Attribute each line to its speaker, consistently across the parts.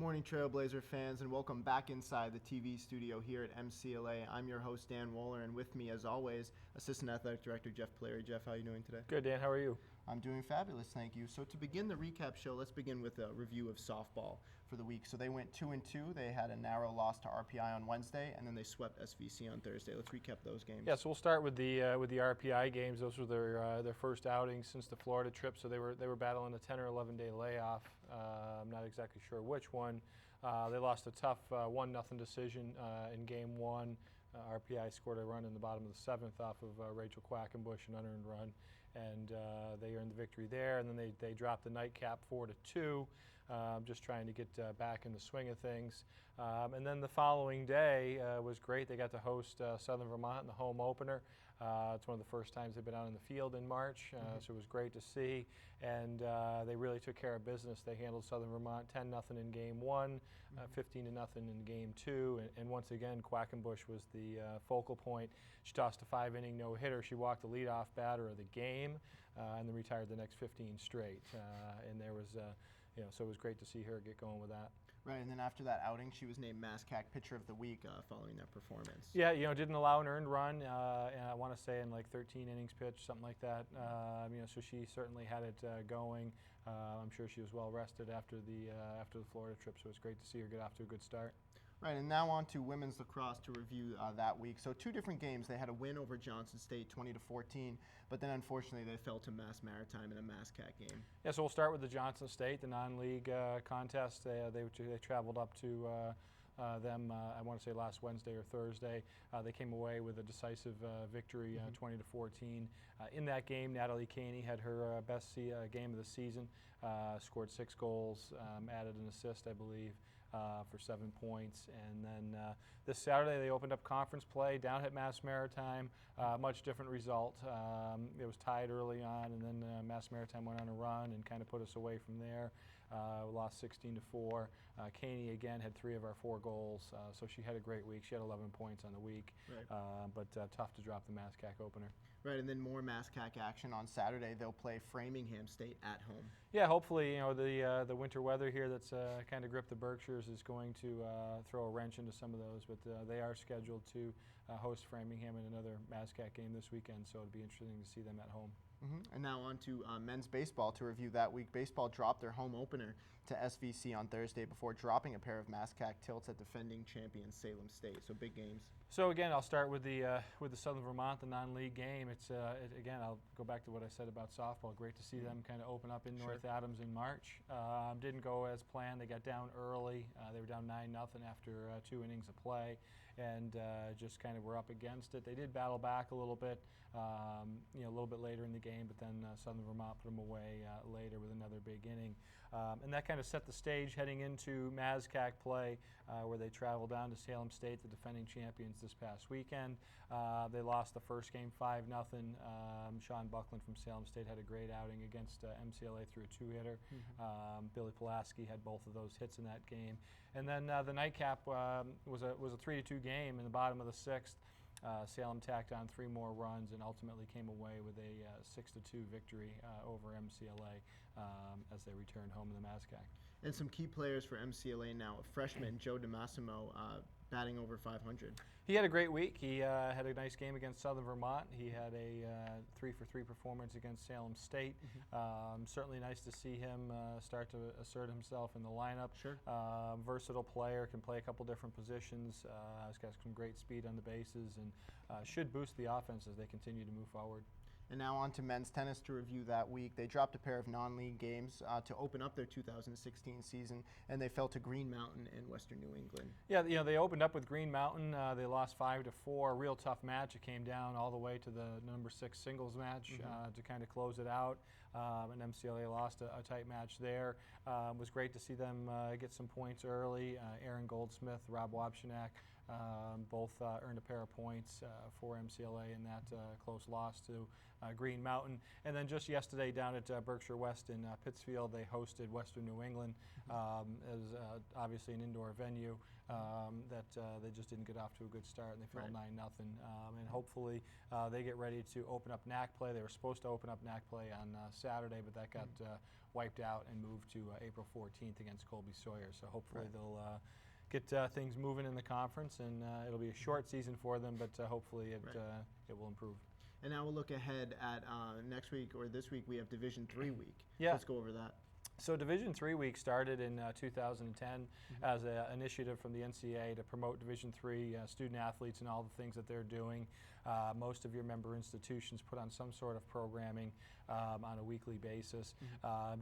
Speaker 1: Good morning, Trailblazer fans, and welcome back inside the TV studio here at MCLA. I'm your host, Dan Wohler, and with me, as always, Assistant Athletic Director Jeff Player. Jeff, how are you doing today?
Speaker 2: Good, Dan. How are you?
Speaker 1: I'm doing fabulous, thank you. So to begin the recap show, let's begin with a review of softball for the week. So they went 2-2. They had a narrow loss to RPI on Wednesday, and then they swept SVC on Thursday. Let's recap those games.
Speaker 2: Yeah, so we'll start with the RPI games. Those were their first outings since the Florida trip. So they were battling a 10 or 11 day layoff. I'm not exactly sure which one. They lost a tough 1-0 decision in game one. RPI scored a run in the bottom of the seventh off of Rachel Quackenbush, an unearned run, and they earned the victory there. And then they dropped the nightcap 4-2, just trying to get back in the swing of things. And then the following day was great. They got to host Southern Vermont in the home opener. It's one of the first times they've been out in the field in March, so it was great to see. And they really took care of business. They handled Southern Vermont 10-0 in game one, 15-0 in game two, and once again, Quackenbush was the focal point. She tossed a 5-inning no-hitter. She walked the leadoff batter of the game, and then retired the next 15 straight. And there was, so it was great to see her get going with that.
Speaker 1: Right, and then after that outing, she was named MASCAC Pitcher of the Week following that performance.
Speaker 2: Yeah, didn't allow an earned run, and I want to say in like 13 innings pitched, something like that. So she certainly had it going. I'm sure she was well rested after the Florida trip, so it's great to see her get off to a good start.
Speaker 1: Right, and now on to women's lacrosse to review that week. So two different games. They had a win over Johnson State, 20-14, but then unfortunately they fell to Mass Maritime in a MASCAC game.
Speaker 2: Yeah, so we'll start with the Johnson State, the non-league contest. They traveled up to them, I want to say last Wednesday or Thursday. They came away with a decisive victory, 20-14. In that game, Natalie Caney had her best game of the season, scored 6 goals, added an assist, I believe, for 7 points. And then this Saturday they opened up conference play down at Mass Maritime. Much different result. It was tied early on, and then Mass Maritime went on a run and kind of put us away from there. We lost 16-4. Caney again had 3 of our 4 goals, so she had a great week. She had 11 points on the week, right. But tough to drop the MASCAC opener.
Speaker 1: Right, and then more MASCAC action on Saturday. They'll play Framingham State at home.
Speaker 2: Yeah, hopefully, the winter weather here that's kind of gripped the Berkshires is going to throw a wrench into some of those, but they are scheduled to host Framingham in another MASCAC game this weekend, so it'll be interesting to see them at home.
Speaker 1: And now on to men's baseball to review that week. Baseball dropped their home opener to SVC on Thursday before dropping a pair of MASCAC tilts at defending champions Salem State. So big games.
Speaker 2: So again, I'll start with the Southern Vermont, the non-league game. Again, I'll go back to what I said about softball. Great to see them kind of open up in North Adams in March. Didn't go as planned. They got down early. They were down 9-0 after 2 innings of play, and just kind of were up against it. They did battle back a little bit, a little bit later in the game, but then Southern Vermont put them away later with another big inning, and that kind of set the stage heading into MASCAC play, where they traveled down to Salem State, the defending champions, this past weekend. They lost the first game 5-0. Sean Buckland from Salem State had a great outing against MCLA through a 2-hitter. Billy Pulaski had both of those hits in that game, and then the nightcap was a 3-2 game in the bottom of the 6th. Salem tacked on 3 more runs and ultimately came away with a 6-2 victory over MCLA as they returned home in the MASCAC.
Speaker 1: And some key players for MCLA now. Freshman Joe DeMassimo batting over 500.
Speaker 2: He had a great week. He had a nice game against Southern Vermont. He had a 3-for-3 performance against Salem State. Certainly nice to see him start to assert himself in the lineup.
Speaker 1: Sure.
Speaker 2: Versatile player, can play a couple different positions. He's got some great speed on the bases and should boost the offense as they continue to move forward.
Speaker 1: And now on to men's tennis to review that week. They dropped a pair of non-league games to open up their 2016 season, and they fell to Green Mountain in Western New England.
Speaker 2: Yeah, they opened up with Green Mountain. They lost 5-4. A real tough match. It came down all the way to the number 6 singles match to kind of close it out. And MCLA lost a tight match there. It was great to see them get some points early. Aaron Goldsmith, Rob Wobshanak Both earned a pair of points for MCLA in that close loss to Green Mountain. And then just yesterday down at Berkshire West in Pittsfield, they hosted Western New England as obviously an indoor venue that they just didn't get off to a good start, and they fell 9-0. And hopefully they get ready to open up NAC play. They were supposed to open up NAC play on Saturday, but that got wiped out and moved to April 14th against Colby Sawyer. So hopefully they'll get things moving in the conference, and it'll be a short season for them, but hopefully it will improve.
Speaker 1: And now we'll look ahead at next week, or this week we have Division III week.
Speaker 2: Yeah.
Speaker 1: Let's go over that.
Speaker 2: So Division III week started in 2010 as an initiative from the NCAA to promote Division III student athletes and all the things that they're doing. Most of your member institutions put on some sort of programming on a weekly basis.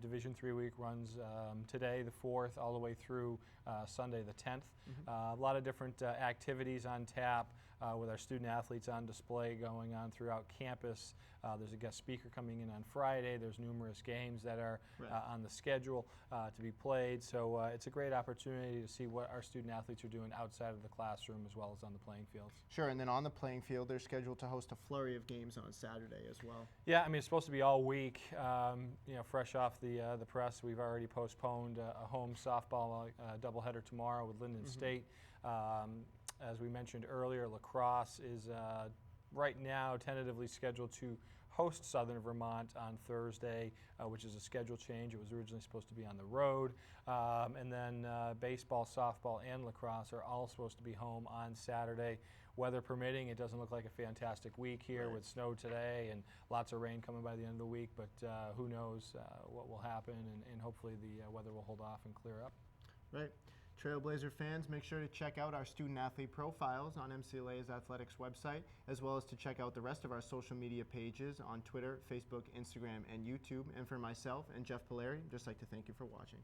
Speaker 2: Division III week runs today, the 4th, all the way through Sunday, the 10th. A lot of different activities on tap with our student athletes on display going on throughout campus. There's a guest speaker coming in on Friday. There's numerous games that are on the schedule to be played. So it's a great opportunity to see what our student athletes are doing outside of the classroom as well as on the playing fields.
Speaker 1: Sure, and then on the playing field, they're scheduled to host a flurry of games on Saturday as well.
Speaker 2: Yeah, I mean, it's supposed to be all week. Fresh off the press, we've already postponed a home softball doubleheader tomorrow with Linden State. As we mentioned earlier, lacrosse is right now tentatively scheduled to host Southern Vermont on Thursday, which is a schedule change. It was originally supposed to be on the road. And then baseball, softball, and lacrosse are all supposed to be home on Saturday. Weather permitting, it doesn't look like a fantastic week here with snow today and lots of rain coming by the end of the week, but who knows what will happen, and hopefully the weather will hold off and clear up.
Speaker 1: Right. Trailblazer fans, make sure to check out our student athlete profiles on MCLA's athletics website, as well as to check out the rest of our social media pages on Twitter, Facebook, Instagram, and YouTube. And for myself and Jeff Polari, I'd just like to thank you for watching.